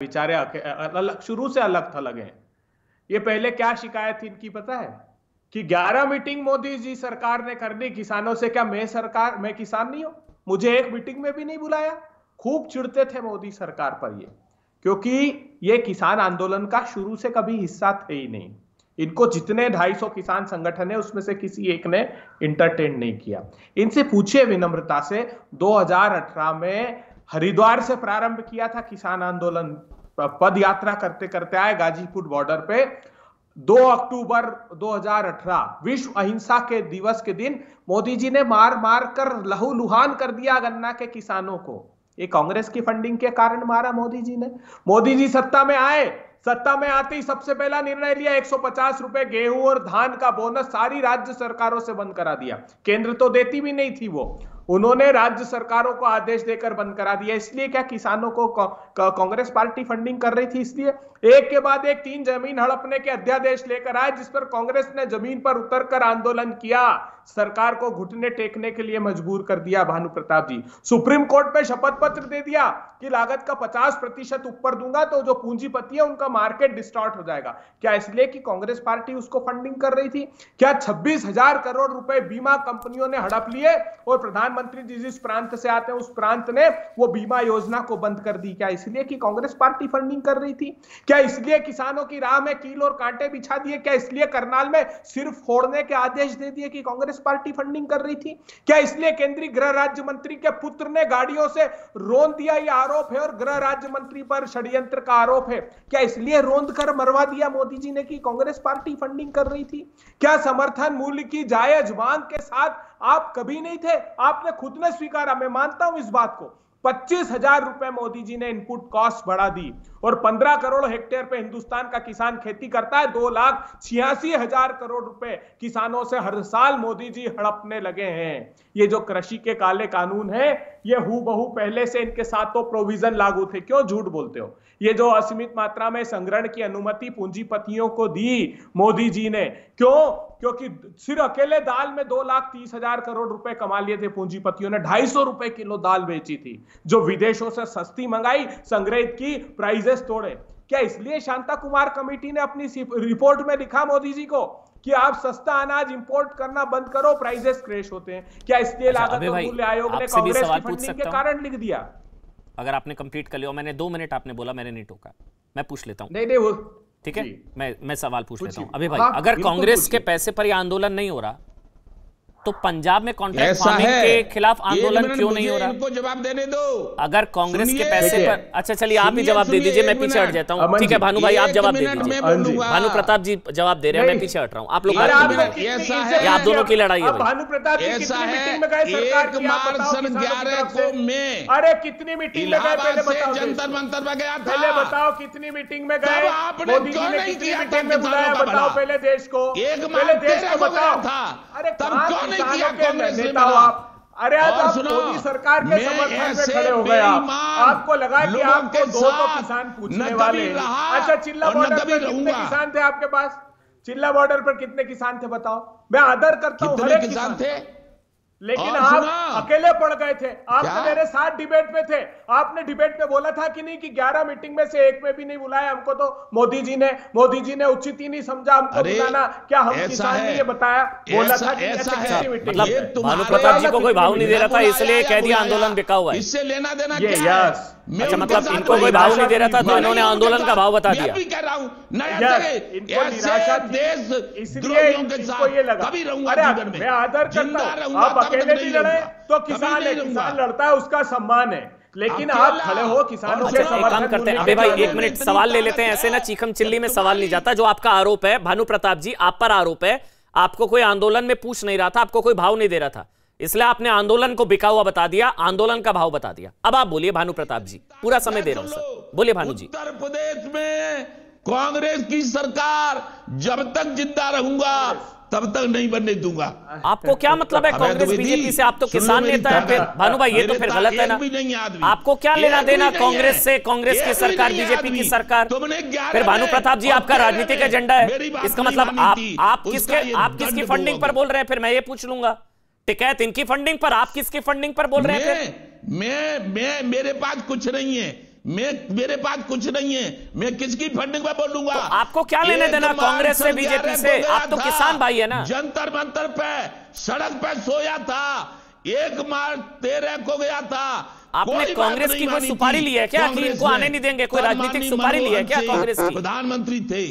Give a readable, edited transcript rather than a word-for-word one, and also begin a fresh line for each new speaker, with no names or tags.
बेचारे अलग शुरू से अलग थलग हैं। ये पहले क्या शिकायत थी इनकी पता है कि 11 मीटिंग मोदी जी सरकार ने कर दी किसानों से। क्या मैं किसान नहीं हूं? मुझे एक मीटिंग में भी नहीं बुलाया। खूब चिढ़ते थे मोदी सरकार पर ये, क्योंकि ये किसान आंदोलन का शुरू से कभी हिस्सा थे ही नहीं। इनको जितने 250 किसान संगठन है उसमें से किसी एक ने इंटरटेन नहीं किया। इनसे पूछिए विनम्रता से, 2018 में हरिद्वार से प्रारंभ किया था किसान आंदोलन, पद यात्रा करते करते आए गाजीपुर बॉर्डर पे। 2 अक्टूबर 2018 विश्व अहिंसा के दिवस के दिन मोदी जी ने मार मार कर लहूलुहान कर दिया गन्ना के किसानों को। ये कांग्रेस की फंडिंग के कारण मारा मोदी जी ने। मोदी जी सत्ता में आए, सत्ता में आते ही सबसे पहला निर्णय लिया 150 रुपए गेहूं और धान का बोनस सारी राज्य सरकारों से बंद करा दिया। केंद्र तो देती भी नहीं थी वो, उन्होंने राज्य सरकारों को आदेश देकर बंद करा दिया। इसलिए क्या किसानों को कांग्रेस पार्टी फंडिंग कर रही थी? इसलिए एक के बाद एक 3 जमीन हड़पने के अध्यादेश लेकर आए, जिस पर कांग्रेस ने जमीन पर उतरकर आंदोलन किया, सरकार को घुटने टेकने के लिए मजबूर कर दिया भानु प्रताप जी। सुप्रीम कोर्ट में शपथ पत्र दे दिया कि लागत का 50% ऊपर दूंगा तो जो पूंजीपति है उनका मार्केट डिस्टॉर्ट हो जाएगा। क्या इसलिए कि कांग्रेस पार्टी उसको फंडिंग कर रही थी? क्या 26,000 करोड़ रुपए बीमा कंपनियों ने हड़प लिए और प्रधानमंत्री जी जिस प्रांत से आते हैं उस प्रांत ने वो बीमा योजना को बंद कर दी? क्या इसलिए कि कांग्रेस पार्टी फंडिंग कर रही थी? क्या इसलिए किसानों की राह में कील और कांटे बिछा दिए? क्या इसलिए करनाल में सिर्फ फोड़ने के आदेश दे दिए कि कांग्रेस पार्टी फंडिंग कर रही थी? क्या इसलिए केंद्रीय गृह राज्य मंत्री के पुत्र ने गाड़ियों से रोन दिया? यह आरोप है और गृह राज्य मंत्री पर षड्यंत्र का आरोप है। क्या इसलिए रोंद कर मरवा दिया मोदी जी ने कि कांग्रेस पार्टी फंडिंग कर रही थी? क्या समर्थन मूल्य की जायज मांग के साथ आप कभी नहीं थे? आपने खुद ने स्वीकारा, मैं मानता हूं इस बात को। 25,000 रुपए मोदी जी ने इनपुट कॉस्ट बढ़ा दी और 15 करोड़ हेक्टेयर पे हिंदुस्तान का किसान खेती करता है। 2,86,000 करोड़ रुपए किसानों से हर साल मोदी जी हड़पने लगे हैं। ये जो कृषि के काले कानून है, ये हूबहू पहले से इनके साथ तो प्रोविजन लागू थे। क्यों झूठ बोलते हो? ये जो असीमित मात्रा में संग्रहण की अनुमति पूंजीपतियों को दी मोदी जी ने, क्यों? क्योंकि सिर्फ अकेले दाल में 2,30,000 करोड़ रुपए कमा लिए थे पूंजीपतियों ने। 250 रुपए किलो दाल बेची थी जो विदेशों से सस्ती मंगाई, संग्रहित की, प्राइजेस तोड़े। क्या इसलिए शांता कुमार कमेटी ने अपनी रिपोर्ट में लिखा मोदी जी को कि आप सस्ता अनाज इंपोर्ट करना बंद करो, प्राइजेस क्रैश होते हैं? क्या इसलिए लागत और मूल्य आयोग ने कांग्रेस की फंडिंग के कारण लिख दिया?
अगर आपने कंप्लीट कर लिया, मैंने 2 मिनट आपने बोला, मैंने नहीं टोका, मैं पूछ लेता हूं।
नहीं वो
ठीक है, मैं सवाल पूछ लेता हूं। अभी भाई, अगर कांग्रेस के पैसे पर यह आंदोलन नहीं हो रहा तो पंजाब में कॉन्ट्रैक्ट फार्मिंग के खिलाफ आंदोलन क्यों नहीं हो रहा?
इनको जवाब देने दो।
अगर कांग्रेस के पैसे पर, अच्छा चलिए आप ही जवाब दे दीजिए, मैं पीछे हट जाता हूँ। ठीक है भानु भाई, आप जवाब दे दीजिए। भानु प्रताप जी जवाब दे रहे हैं, मैं पीछे हट रहा हूँ। आप लोग आप दोनों की लड़ाई है।
भानु प्रताप जी कितनी मीटिंग में गए सरकार की? अरे कितनी मीटिंग में गए पहले बताओ।
जंतर मंतर में गया था,
पहले बताओ कितनी मीटिंग में गए? मोदी जी ने कितनी मीटिंग में बुलाया बताओ पहले देश को, पहले देश को बताओ। अरे किसानों के नेता हो आप। अरे आप मोदी सरकार के समर्थन में खड़े हो गए। आपको लगा कि आपको 2 किसान पूछने वाले। अच्छा, चिल्ला बॉर्डर पर कितने किसान थे आपके पास? चिल्ला बॉर्डर पर कितने किसान थे बताओ? मैं आदर करता हूं, हर एक किसान थे, लेकिन आप अकेले पड़ गए थे। आप मेरे साथ डिबेट में थे। आपने डिबेट में बोला था कि नहीं कि 11 मीटिंग में से एक में भी नहीं बुलाया हमको, तो मोदी जी ने उचित ही नहीं समझा हमको बुलाना। क्या हम किसान ने ये बताया, बोला था कि ऐसे मीटिंग?
मतलब भानु प्रताप जी को कोई भाव नहीं दे रहा था इसलिए कह दिया आंदोलन बिका हुआ है।
इससे लेना देना
यस।
अच्छा, मतलब इनको कोई भाव नहीं दे रहा था तो इन्होंने आंदोलन का भाव बता दिया।
मैं भी कह रहा हूं,
इनको निराशा देश, इसलिए इनको ये लगा। अरे मैं आदर करता हूं, आप अकेले भी लड़े तो किसान है, किसान लड़ता है उसका सम्मान है, लेकिन आप खड़े हो किसानों के समर्थन।
काम करते हैं अबे भाई, 1 मिनट सवाल ले लेते हैं। ऐसे ना चीखम चिल्ली में सवाल नहीं जाता। जो आपका आरोप है भानु प्रताप जी, आप पर आरोप है, आपको कोई आंदोलन में पूछ नहीं रहा था, आपको कोई भाव नहीं दे रहा था, इसलिए आपने आंदोलन को बिका हुआ बता दिया, आंदोलन का भाव बता दिया। अब आप बोलिए भानु प्रताप जी, पूरा समय दे रहा हूं सर, बोलिए भानु जी।
उत्तर प्रदेश में कांग्रेस की सरकार जब तक जिंदा रहूंगा तब तक नहीं बनने दूंगा।
आपको क्या मतलब है कांग्रेस बीजेपी से? आप तो किसान नेता है। फिर भानु भाई, ये तो फिर गलत है ना। आपको क्या लेना देना कांग्रेस से? कांग्रेस की सरकार, बीजेपी की सरकार। फिर भानु प्रताप जी, आपका राजनीतिक एजेंडा है, इसका मतलब आप किसकी फंडिंग पर बोल रहे हैं? फिर मैं ये पूछ लूंगा, टिकैत इनकी फंडिंग पर, आप किसकी फंडिंग पर बोल रहे हैं?
मैं मेरे पास कुछ नहीं है, मेरे पास कुछ नहीं है, मैं किसकी फंडिंग में बोलूंगा?
तो आपको क्या लेने देना कांग्रेस से, बीजेपी से? आप तो किसान भाई है ना।
जंतर मंतर पे सड़क पे सोया था, 1 मार्च 13 को गया था।
आपने कांग्रेस की कोई सुपारी ली है क्या कि इनको आने नहीं देंगे? कोई राजनीतिक सुपारी ली है क्या कांग्रेस की?
प्रधानमंत्री थे,